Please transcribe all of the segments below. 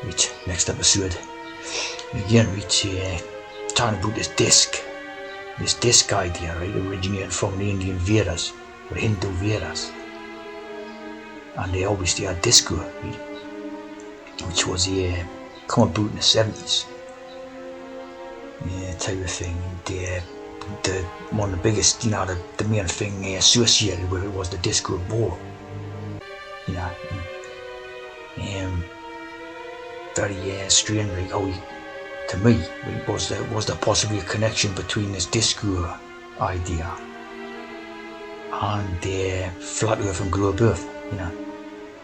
Right, next episode. Again, talking about this disc idea, right, originating from the Indian Vedas, or Hindu Vedas. And they obviously had disco, right, which was come about in the 70s. Type of thing. The one of the biggest, the main thing associated with it was the disco ball. Very strange, like how to me, was there possibly a connection between this disco idea and flat earth and globe earth,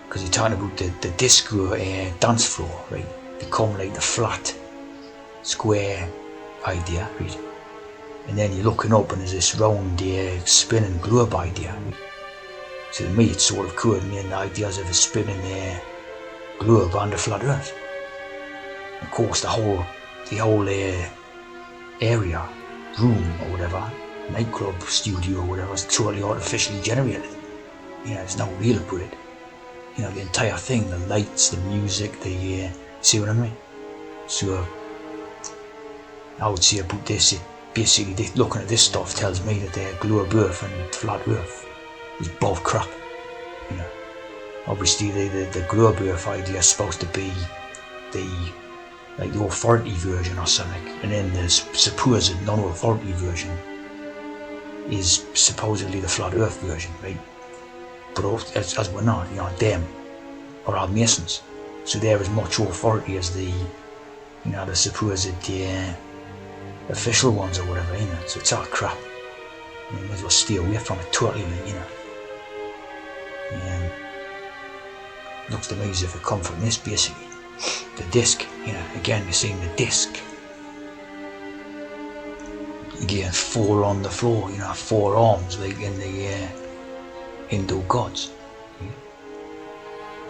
because you're talking about the disco dance floor, right, become like the flat square idea, right, and then you're looking up and there's this round spinning globe idea, right? So to me it's sort of coordinating the ideas of a spinning globe and a flat earth. Of course the whole area, room or whatever, nightclub, studio or whatever, is totally artificially generated. There's no real about it. The entire thing, the lights, the music, see what I mean? So I would say about this, basically looking at this stuff tells me that the globe earth and flat earth is both crap. Obviously the globe earth idea is supposed to be the authority version or something, and then the supposed non-authority version is supposedly the flat earth version, right? But as we're not, them are our masons, so they're as much authority as the supposed official ones or whatever, so it's all crap. You might as well stay away from it totally, looks to me as if it come from this, basically. The disc, again you're seeing the disc. Again, 4 on the floor, 4 arms like in the Hindu gods.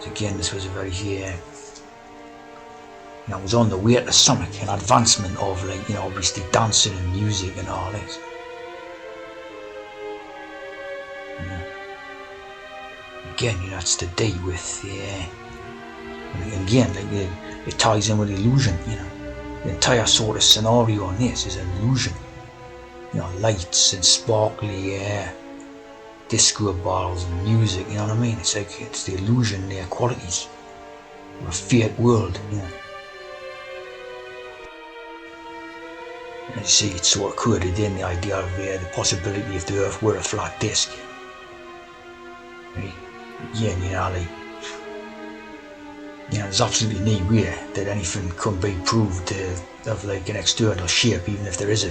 So again, this was a very it was on the way to something, an advancement of obviously dancing and music and all this. Again, it's to do with and again, it ties in with illusion, The entire sort of scenario on this is an illusion. Lights and sparkly disco balls and music, you know what I mean? It's like, it's the illusion, their qualities of a fake world, And you see, it's sort of coded in the idea of the possibility if the earth were a flat disc. Right? Again, there's absolutely no way that anything can be proved of like an external shape, even if there is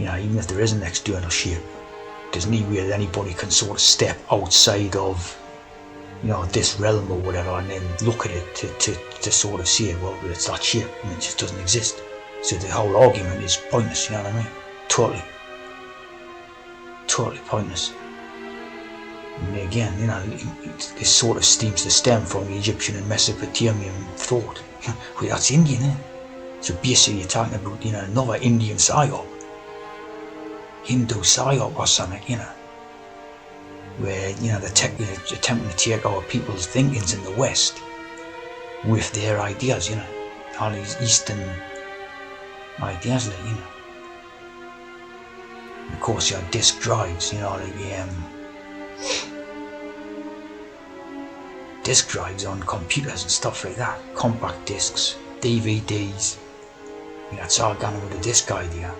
even if there is an external shape. There's no way that anybody can sort of step outside of, this realm or whatever, and then look at it to sort of see it. Well, it's that shape, and it just doesn't exist. So the whole argument is pointless. You know what I mean? Totally pointless. And again, this sort of seems to stem from the Egyptian and Mesopotamian thought. Well, that's Indian, eh? So basically you're talking about, another Indian PSY-OP. Hindu PSY-OP or something, where, they're attempting to take our people's thinkings in the West with their ideas, all these Eastern ideas, and of course you have disk drives, disk drives on computers and stuff like that, compact discs, DVDs, it's all gone with the disk idea.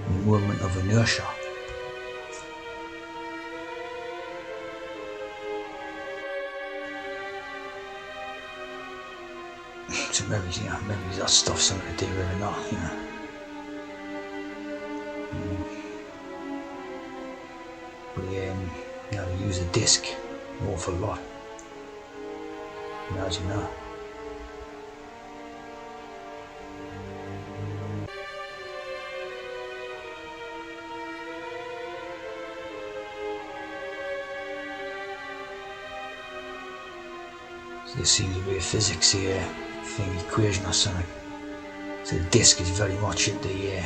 The movement of inertia. So maybe that stuff's something to do with it not, But they use a disc an awful lot. Imagine that. So there seems to be a physics equation or something. So the disc is very much at the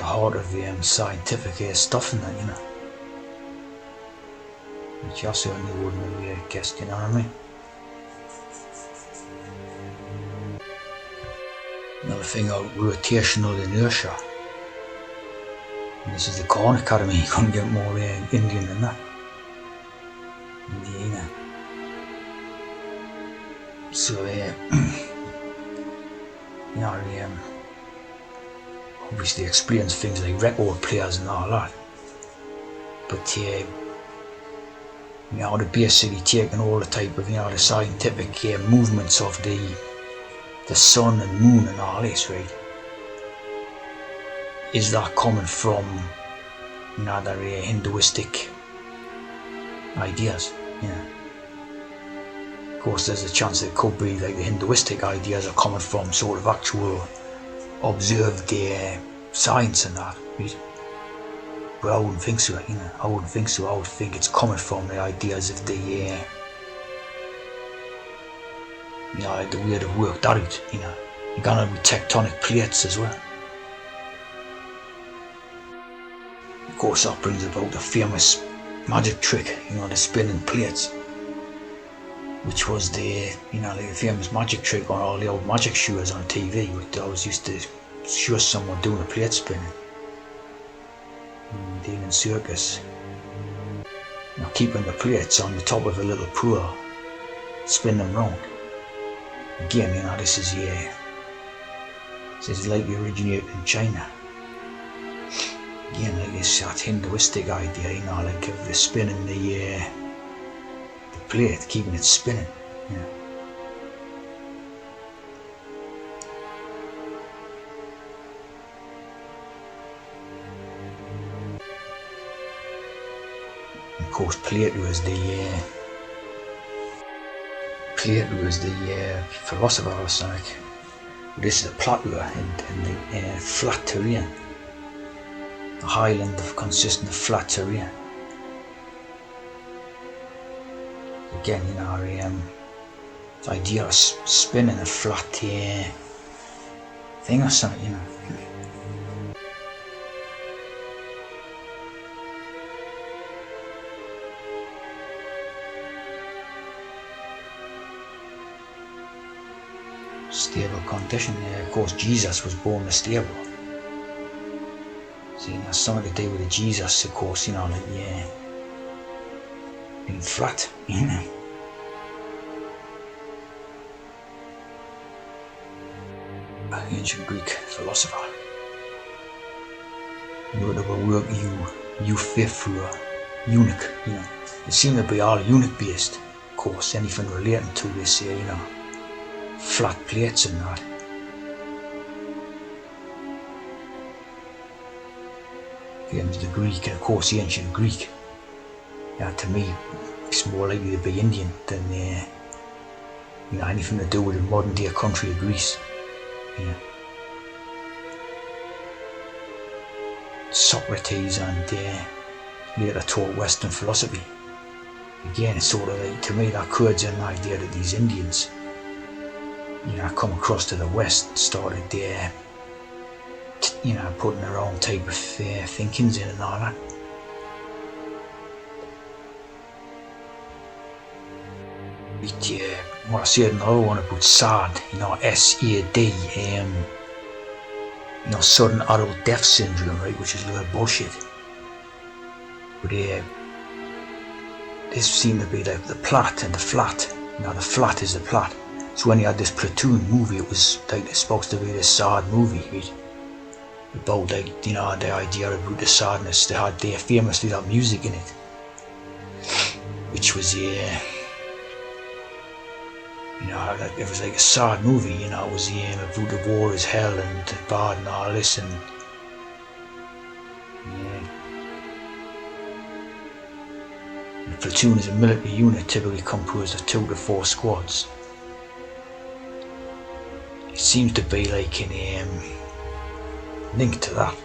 heart of the scientific stuff in that, which I certainly wouldn't have guessed, you know what I mean? Another thing about rotational inertia. And this is the Corn Academy, you couldn't get more Indian than that. Indiana. So, you know, obviously explains things like record players and all that. But, you know, they're basically taking all the type of, you know, the scientific movements of the sun and moon and all this, right? Is that coming from, you know, their Hinduistic ideas? Yeah. Of course, there's a chance it could be like the Hinduistic ideas are coming from sort of actual observed science and that, right? But I wouldn't think so, you know. I wouldn't think so. I would think it's coming from the ideas of the, you know, the way they've worked that out, you know. You're gonna be tectonic plates as well. Of course, that brings about the famous magic trick, you know, the spinning plates, which was the, you know, the famous magic trick on all the old magic shows on TV. Which I always used to show someone doing a plate spinning. Dealing in circus. You know, keeping the plates on the top of a little pool, spin them round. Again, you know, this is likely originated in China. Again, like this that Hinduistic idea, you know, like of the spinning the plate, keeping it spinning. You know. Of course, Plato is the philosopher or something. This is a plateau in the flat terrain. A highland consisting of flat terrain. Again, you know, the idea of spinning a flat thing or something, you know. Stable condition. Of course, Jesus was born stable. So, you know, something to do with the Jesus, of course, you know, like, being flat, you know. Ancient Greek philosopher. Notable work Euphyphra, eunuch, you know. It seemed to be all eunuch based, of course, anything relating to this, you know, flat plates and that. Into the Greek, and of course the ancient Greek. Yeah, to me, it's more likely to be Indian than you know, anything to do with the modern day country of Greece. Yeah. Socrates and later taught Western philosophy. Again, it's sort of like, to me, that could an idea that these Indians, you know, come across to the West, started you know, putting their own type of thinkings in and all that. What I said another one about SAD, you know, SAD, you know, sudden adult death syndrome, right, which is a little bullshit. But this seemed to be like the plot and the flat. You know, the flat is the plot. So when you had this Platoon movie, it was like it's supposed to be this sad movie, right? About, like, you know, the idea about the sadness. They had famously that music in it, which was you know, like, it was like a sad movie, you know. It was about the war is hell and bad and all this, and the platoon is a military unit typically composed of 2 to 4 squads. It seems to be like an link to that.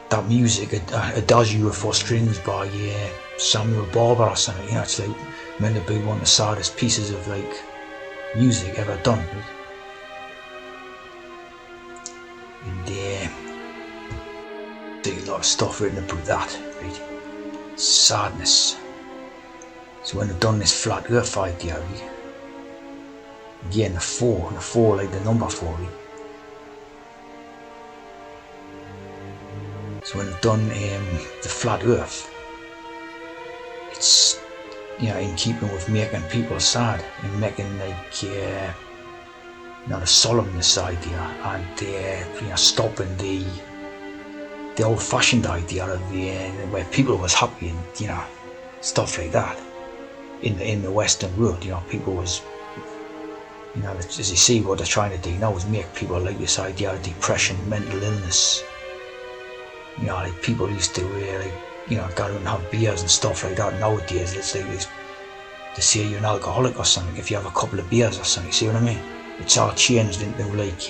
That music, Adagio for Strings by Samuel Barber or something, you know, it's like meant to be one of the saddest pieces of like music ever done. Right? And there's a lot of stuff written about that, right? Sadness, So when they've done this flat earth idea, right? Again, the four like the number 4, right? So when they've done the flat earth, it's, you know, in keeping with making people sad and making like, you know, the solemnness idea, and you know, stopping the old-fashioned idea of where people was happy and, you know, stuff like that in the Western world. You know, people was, you know, as you see, what they're trying to do now is make people like this idea of depression, mental illness. You know, like people used to like, you know, go out and have beers and stuff like that. Nowadays, it's like this, to say you're an alcoholic or something if you have a couple of beers or something. See what I mean? It's all changed into like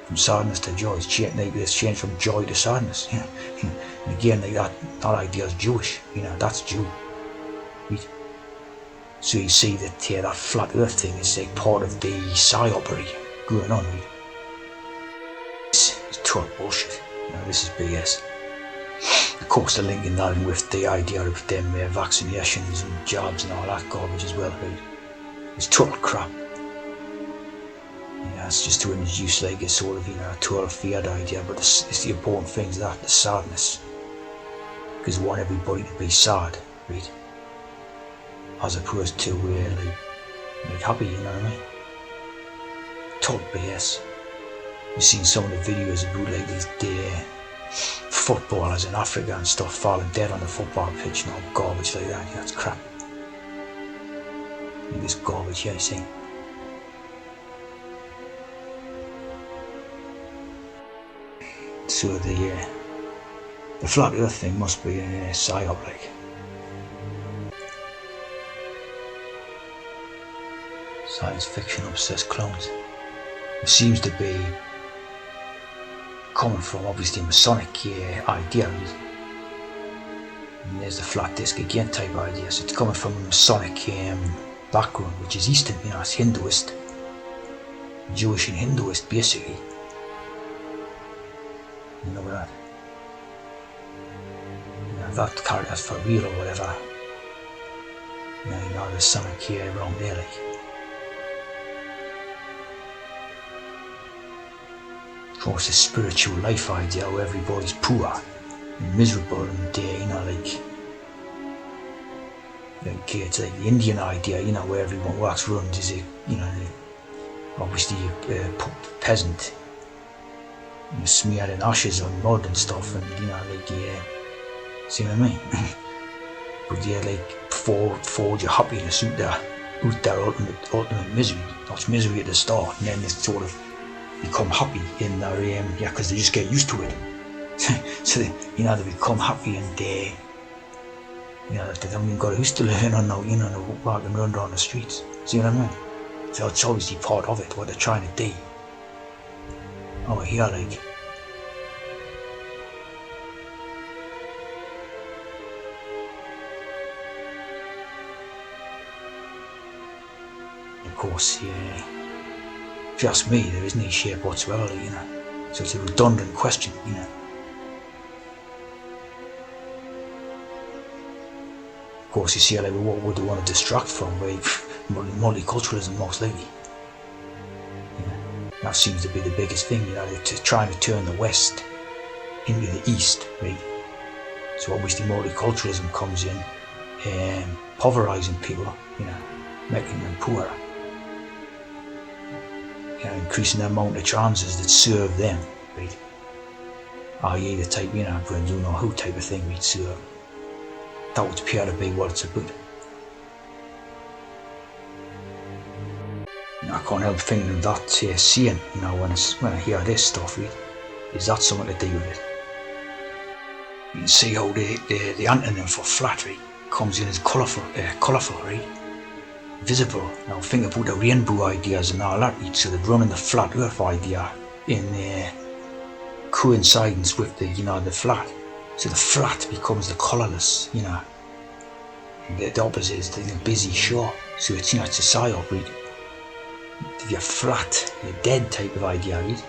from sadness to joy. It's changed from joy to sadness. Yeah. And again, like that idea is Jewish. You know, that's Jew. Right? So you see that that flat Earth thing is like part of the PSY-OP going on. Right? It's total bullshit. You know, this is BS. Of course, they're linking that in with the idea of them vaccinations and jobs and all that garbage as well. Right? It's total crap. You know, it's just to introduce like a sort of, you know, total feared idea, but it's the important things, that the sadness, because we want everybody to be sad, right? As opposed to like happy, you know what I mean? Total BS. You've seen some of the videos about like these footballers in Africa and stuff falling dead on the football pitch and all garbage like that. Yeah, that's crap. This garbage here, you see. So the flat Earth thing must be a PSY-OP, like. Science fiction obsessed clones. It seems to be coming from obviously Masonic ideas. And there's the flat disc again type idea. So it's coming from a Masonic background, which is Eastern, you know, it's Hinduist, Jewish and Hinduist basically. You know that. You know, that character's for real or whatever. You know there's something here wrong there, like. Of course, the spiritual life idea where everybody's poor and miserable and you know, like it's like the Indian idea, you know, where everyone walks around as a, you know, obviously a peasant, you know, smeared in ashes on mud and stuff, and you know, like see what I mean? But yeah, like forge your happiness out their ultimate misery. That's misery at the start, and then they sort of become happy in their because they just get used to it. So they, you know, they become happy and you know, they don't even got used to living on now, you know, walking around on the streets. See what I mean? So it's obviously part of it, what they're trying to do over here, like. Of course, yeah, if you ask me, there isn't any shape whatsoever, you know. So it's a redundant question, you know. Of course, you see, like, what would they want to distract from? Multiculturalism, most likely. You know, that seems to be the biggest thing, you know, trying to turn the West into the East, right? So obviously multiculturalism comes in, impoverising people, you know, making them poorer. You know, increasing the amount of chances that serve them, right? i.e. the type, you know, brand you know who type of thing we'd serve. That would appear to be what it's about. You know, I can't help thinking of that scene, you know, when I hear this stuff, right? Is that something to do with it? You can see how the antonym for flat, right, comes in as colourful, right? Visible. Now think about the rainbow ideas and all that, right? So they're running the flat earth idea in coincidence with the, you know, the flat. So the flat becomes the colourless, you know. The opposite is the busy shore. So it's, you know, it's a PSY-OP, right? If you're flat, you're dead type of idea, right?